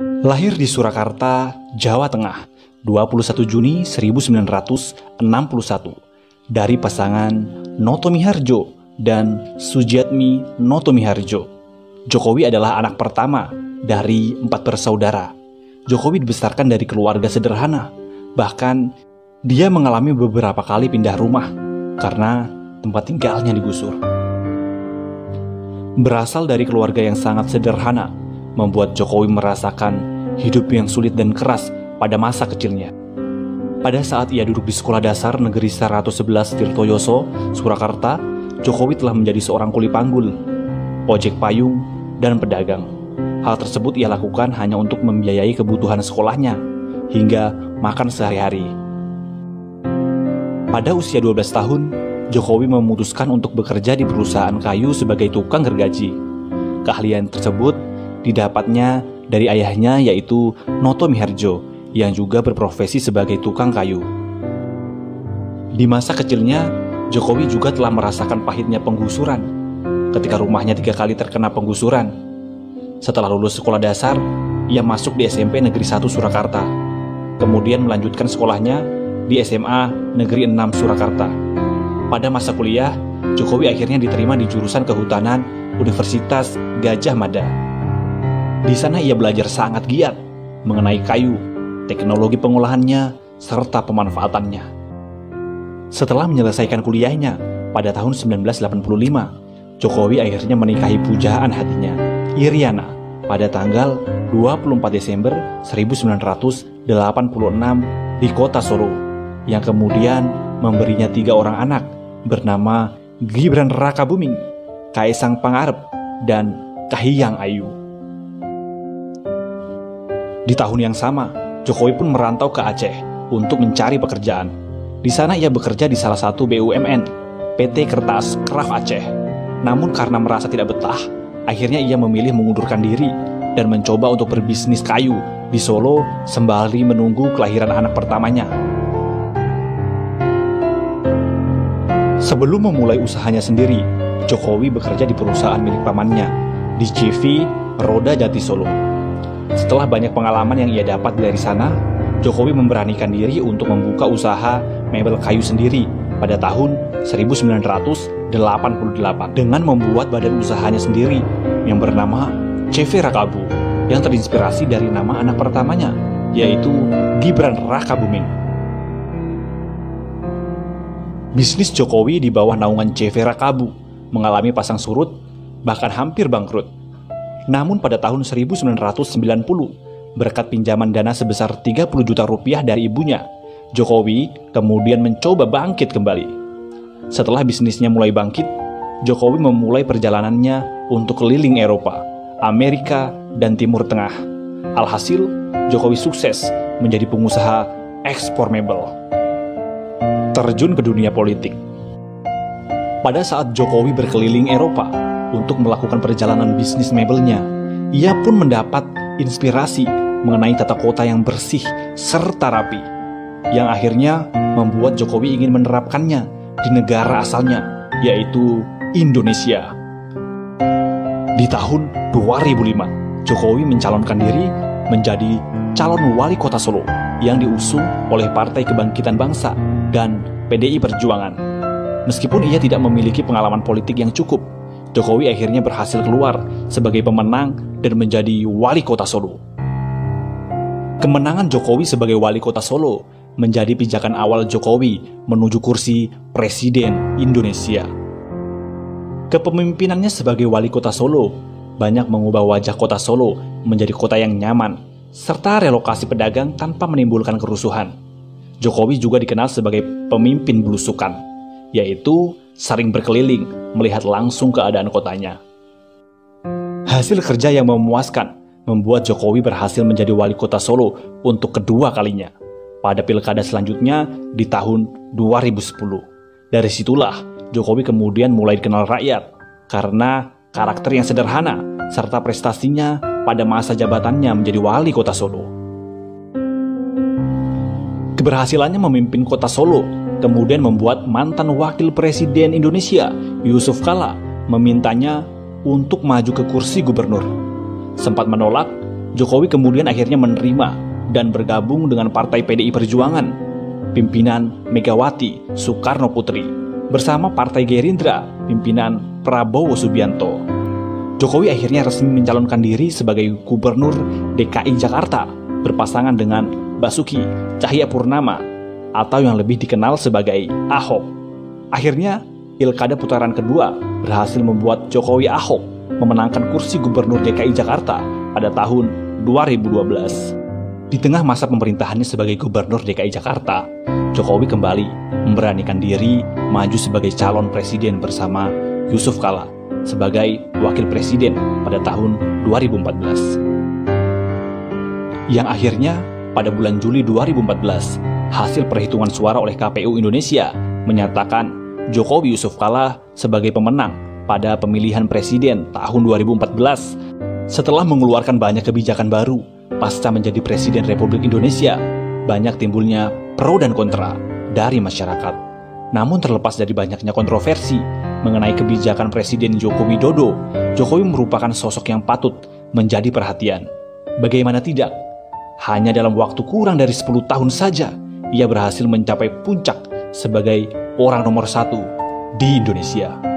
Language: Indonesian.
Lahir di Surakarta, Jawa Tengah, 21 Juni 1961 dari pasangan Noto Miharjo dan Sujiatmi Noto Miharjo. Jokowi adalah anak pertama dari 4 bersaudara. Jokowi dibesarkan dari keluarga sederhana. Bahkan dia mengalami beberapa kali pindah rumah karena tempat tinggalnya digusur. Berasal dari keluarga yang sangat sederhana, membuat Jokowi merasakan hidup yang sulit dan keras pada masa kecilnya. Pada saat ia duduk di Sekolah Dasar Negeri 111 Tirtoyoso, Surakarta, Jokowi telah menjadi seorang kuli panggul, ojek payung, dan pedagang. Hal tersebut ia lakukan hanya untuk membiayai kebutuhan sekolahnya, hingga makan sehari-hari. Pada usia 12 tahun, Jokowi memutuskan untuk bekerja di perusahaan kayu sebagai tukang gergaji. Keahlian tersebut didapatnya dari ayahnya, yaitu Noto Miharjo, yang juga berprofesi sebagai tukang kayu. Di masa kecilnya, Jokowi juga telah merasakan pahitnya penggusuran ketika rumahnya 3 kali terkena penggusuran. Setelah lulus sekolah dasar, ia masuk di SMP Negeri 1 Surakarta, kemudian melanjutkan sekolahnya di SMA Negeri 6 Surakarta. Pada masa kuliah, Jokowi akhirnya diterima di jurusan Kehutanan Universitas Gadjah Mada. Di sana ia belajar sangat giat mengenai kayu, teknologi pengolahannya, serta pemanfaatannya. Setelah menyelesaikan kuliahnya pada tahun 1985, Jokowi akhirnya menikahi pujaan hatinya, Iriana, pada tanggal 24 Desember 1986 di kota Solo, yang kemudian memberinya 3 orang anak bernama Gibran Rakabuming, Kaisang Pangarep, dan Kahiyang Ayu. Di tahun yang sama, Jokowi pun merantau ke Aceh untuk mencari pekerjaan. Di sana ia bekerja di salah satu BUMN, PT Kertas Kraf Aceh. Namun karena merasa tidak betah, akhirnya ia memilih mengundurkan diri dan mencoba untuk berbisnis kayu di Solo sembari menunggu kelahiran anak pertamanya. Sebelum memulai usahanya sendiri, Jokowi bekerja di perusahaan milik pamannya, di CV Roda Jati Solo. Setelah banyak pengalaman yang ia dapat dari sana, Jokowi memberanikan diri untuk membuka usaha mebel kayu sendiri pada tahun 1988 dengan membuat badan usahanya sendiri yang bernama CV Rakabu, yang terinspirasi dari nama anak pertamanya, yaitu Gibran Rakabuming. Bisnis Jokowi di bawah naungan CV Rakabu mengalami pasang surut, bahkan hampir bangkrut. Namun pada tahun 1990, berkat pinjaman dana sebesar 30 juta rupiah dari ibunya, Jokowi kemudian mencoba bangkit kembali. Setelah bisnisnya mulai bangkit, Jokowi memulai perjalanannya untuk keliling Eropa, Amerika, dan Timur Tengah. Alhasil, Jokowi sukses menjadi pengusaha ekspor mebel. Terjun ke dunia politik. Pada saat Jokowi berkeliling Eropa untuk melakukan perjalanan bisnis mebelnya, ia pun mendapat inspirasi mengenai tata kota yang bersih serta rapi, yang akhirnya membuat Jokowi ingin menerapkannya di negara asalnya, yaitu Indonesia. Di tahun 2005, Jokowi mencalonkan diri menjadi calon wali kota Solo yang diusung oleh Partai Kebangkitan Bangsa dan PDI Perjuangan. Meskipun ia tidak memiliki pengalaman politik yang cukup, Jokowi akhirnya berhasil keluar sebagai pemenang dan menjadi wali kota Solo. Kemenangan Jokowi sebagai wali kota Solo menjadi pijakan awal Jokowi menuju kursi Presiden Indonesia. Kepemimpinannya sebagai wali kota Solo banyak mengubah wajah kota Solo menjadi kota yang nyaman, serta relokasi pedagang tanpa menimbulkan kerusuhan. Jokowi juga dikenal sebagai pemimpin belusukan, yaitu sering berkeliling melihat langsung keadaan kotanya. Hasil kerja yang memuaskan membuat Jokowi berhasil menjadi wali kota Solo untuk kedua kalinya pada pilkada selanjutnya di tahun 2010. Dari situlah Jokowi kemudian mulai dikenal rakyat karena karakter yang sederhana serta prestasinya pada masa jabatannya menjadi wali kota Solo. Keberhasilannya memimpin kota Solo kemudian membuat mantan wakil presiden Indonesia, Yusuf Kala, memintanya untuk maju ke kursi gubernur. Sempat menolak, Jokowi kemudian akhirnya menerima dan bergabung dengan Partai PDI Perjuangan, pimpinan Megawati Soekarno Putri, bersama Partai Gerindra, pimpinan Prabowo Subianto. Jokowi akhirnya resmi mencalonkan diri sebagai Gubernur DKI Jakarta, berpasangan dengan Basuki Cahayapurnama, atau yang lebih dikenal sebagai Ahok. Akhirnya, Pilkada putaran kedua berhasil membuat Jokowi Ahok memenangkan kursi Gubernur DKI Jakarta pada tahun 2012. Di tengah masa pemerintahannya sebagai Gubernur DKI Jakarta, Jokowi kembali memberanikan diri maju sebagai calon presiden bersama Yusuf Kala sebagai wakil presiden pada tahun 2014. Yang akhirnya pada bulan Juli 2014, hasil perhitungan suara oleh KPU Indonesia menyatakan Jokowi Yusuf Kala sebagai pemenang pada pemilihan presiden tahun 2014 setelah mengeluarkan banyak kebijakan baru pasca menjadi Presiden Republik Indonesia. Banyak timbulnya pro dan kontra dari masyarakat. Namun terlepas dari banyaknya kontroversi mengenai kebijakan Presiden Joko Widodo, Jokowi merupakan sosok yang patut menjadi perhatian. Bagaimana tidak? Hanya dalam waktu kurang dari 10 tahun saja, ia berhasil mencapai puncak sebagai orang nomor 1 di Indonesia.